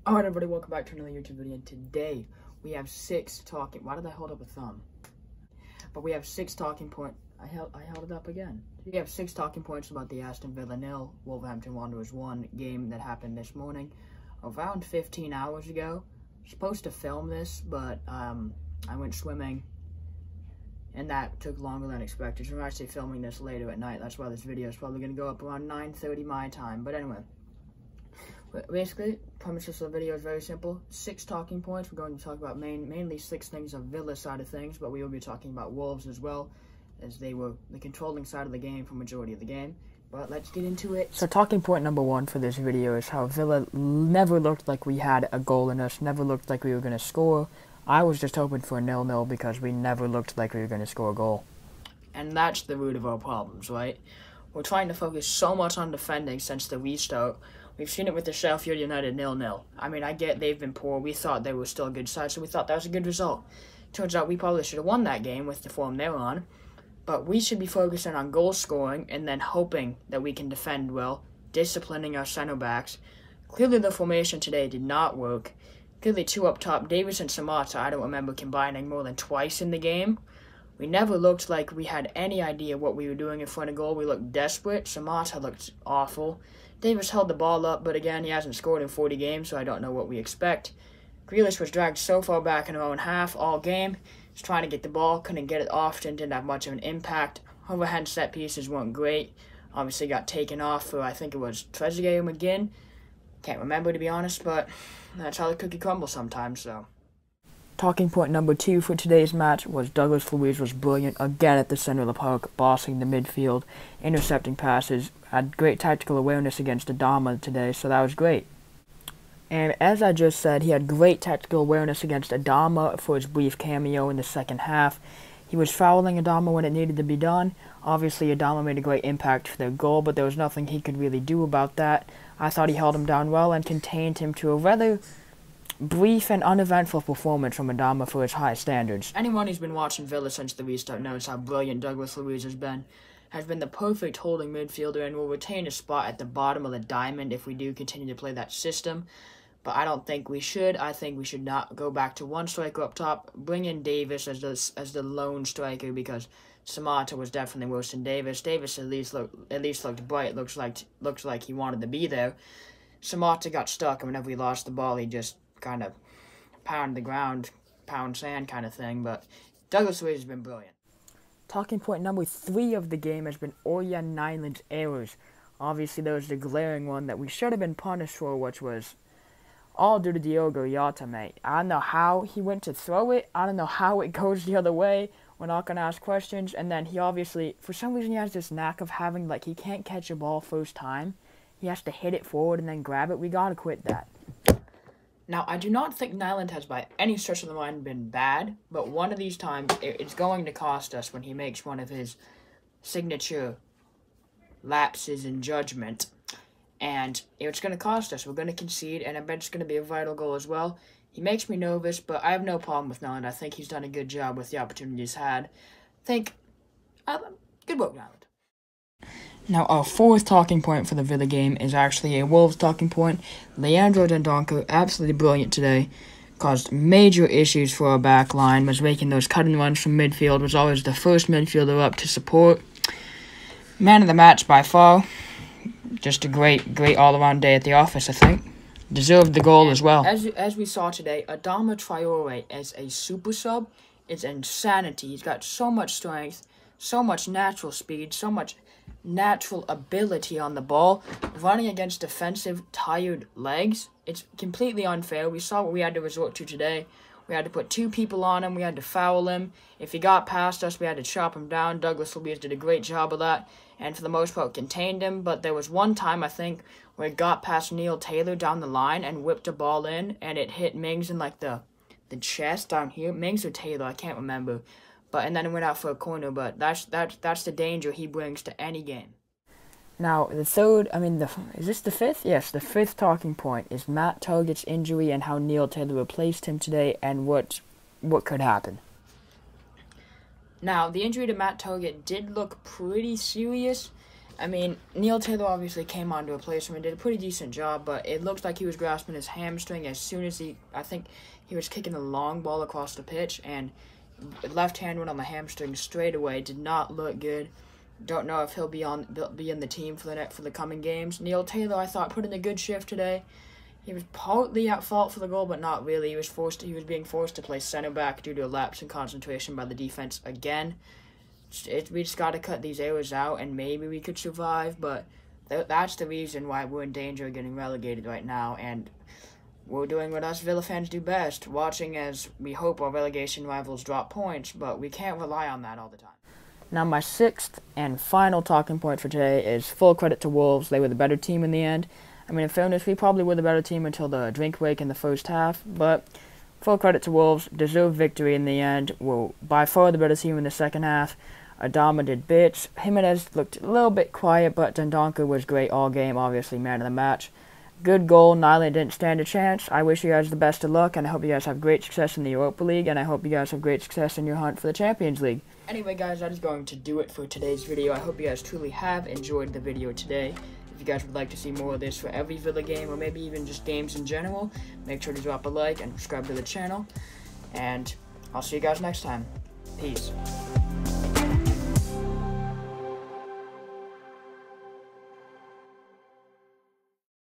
Alright everybody, welcome back to another YouTube video, and today we have why did I hold up a thumb? But we have 6 talking points. I held it up again. We have 6 talking points about the Aston Villa 0, Wolverhampton Wanderers 1 game that happened this morning, around 15 hours ago. Supposed to film this, but I went swimming, and that took longer than expected. So I'm actually filming this later at night. That's why this video is probably going to go up around 9:30 my time. But anyway, basically, premise of the video is very simple. 6 talking points. We're going to talk about mainly 6 things of Villa side of things, but we will be talking about Wolves as well, as they were the controlling side of the game for majority of the game. But let's get into it. So talking point number 1 for this video is how Villa never looked like we had a goal in us, never looked like we were going to score. I was just hoping for a 0-0 because we never looked like we were going to score a goal. And that's the root of our problems, right? We're trying to focus so much on defending since the restart. We've seen it with the Sheffield United 0-0. I mean, I get they've been poor. We thought they were still a good side, so we thought that was a good result. Turns out we probably should have won that game with the form they're on. But we should be focusing on goal scoring and then hoping that we can defend well, disciplining our center backs. Clearly the formation today did not work. Clearly 2 up top, Davis and Samata, I don't remember combining more than twice in the game. We never looked like we had any idea what we were doing in front of goal. We looked desperate. Samata looked awful. Davis held the ball up, but again, he hasn't scored in 40 games, so I don't know what we expect. Grealish was dragged so far back in our own half all game. He was trying to get the ball, couldn't get it often, didn't have much of an impact. Overhead set pieces weren't great. Obviously got taken off for, I think it was Trezeguet or McGinn. Can't remember, to be honest, but that's how the cookie crumbles sometimes, so. Talking point number 2 for today's match was Douglas Luiz was brilliant again at the center of the park, bossing the midfield, intercepting passes, had great tactical awareness against Adama today, so that was great. And as I just said, he had great tactical awareness against Adama for his brief cameo in the second half. He was fouling Adama when it needed to be done. Obviously, Adama made a great impact for their goal, but there was nothing he could really do about that. I thought he held him down well and contained him to a rather brief and uneventful performance from Adama for his high standards. Anyone who's been watching Villa since the restart knows how brilliant Douglas Luiz has been the perfect holding midfielder and will retain a spot at the bottom of the diamond if we do continue to play that system. But I don't think we should. I think we should not go back to 1 striker up top. Bring in Davis as the lone striker because Samata was definitely worse than Davis. Davis at least looked bright. Looks like he wanted to be there. Samata got stuck, and whenever he lost the ball, he just kind of pound the ground, pound sand kind of thing. But Douglas Luiz has been brilliant. Talking point number 3 of the game has been Orjan Nyland's errors. Obviously, there was the glaring one that we should have been punished for, which was all due to Diogo Jota, mate. I don't know how he went to throw it. I don't know how it goes the other way. We're not going to ask questions. And then he obviously, for some reason, he has this knack of having, like, he can't catch a ball first time. He has to hit it forward and then grab it. We got to quit that. Now, I do not think Nyland has by any stretch of the mind been bad, but one of these times it's going to cost us when he makes one of his signature lapses in judgment. And it's going to cost us. We're going to concede, and I bet it's going to be a vital goal as well. He makes me nervous, but I have no problem with Nyland. I think he's done a good job with the opportunities had. Good work, Nyland. Now, our 4th talking point for the Villa game is actually a Wolves talking point. Leandro Dendoncker, absolutely brilliant today. Caused major issues for our back line. Was making those cut-and runs from midfield. Was always the first midfielder up to support. Man of the match by far. Just a great all-around day at the office, I think. Deserved the goal as well. As we saw today, Adama Traore as a super sub is insanity. He's got so much strength, so much natural speed, so much natural ability on the ball. Running against defensive, tired legs, it's completely unfair. We saw what we had to resort to today. We had to put 2 people on him. We had to foul him. If he got past us, we had to chop him down. Douglas Luiz did a great job of that, and for the most part contained him. But there was one time, I think, where he got past Neil Taylor down the line and whipped a ball in, and it hit Mings in, like, the chest down here. Mings or Taylor, I can't remember. And then it went out for a corner, but that's the danger he brings to any game. Now, the third, is this the 5th? Yes, the 5th talking point is Matt Targett's injury and how Neil Taylor replaced him today and what could happen. Now, the injury to Matt Targett did look pretty serious. I mean, Neil Taylor obviously came on to replace him and did a pretty decent job, but it looked like he was grasping his hamstring as soon as I think he was kicking a long ball across the pitch, and left hand went on the hamstring straight away. Did not look good. Don't know if he'll be in the team for the coming games. Neil Taylor, I thought, put in a good shift today. He was partly at fault for the goal, but not really. He was being forced to play center back due to a lapse in concentration by the defense again. We just got to cut these errors out, and maybe we could survive, but that's the reason why we're in danger of getting relegated right now, and we're doing what us Villa fans do best, watching as we hope our relegation rivals drop points, but we can't rely on that all the time. Now, my sixth and final talking point for today is full credit to Wolves. They were the better team in the end. I mean, in fairness, we probably were the better team until the drink break in the first half, but full credit to Wolves. Deserved victory in the end. We're by far the better team in the second half. Adama did bits. Jimenez looked a little bit quiet, but Dendoncker was great all game, obviously man of the match. Good goal. Nyland didn't stand a chance. I wish you guys the best of luck, and I hope you guys have great success in the Europa League, and I hope you guys have great success in your hunt for the Champions League. Anyway, guys, that is going to do it for today's video. I hope you guys truly have enjoyed the video today. If you guys would like to see more of this for every Villa game, or maybe even just games in general, make sure to drop a like and subscribe to the channel. And I'll see you guys next time. Peace.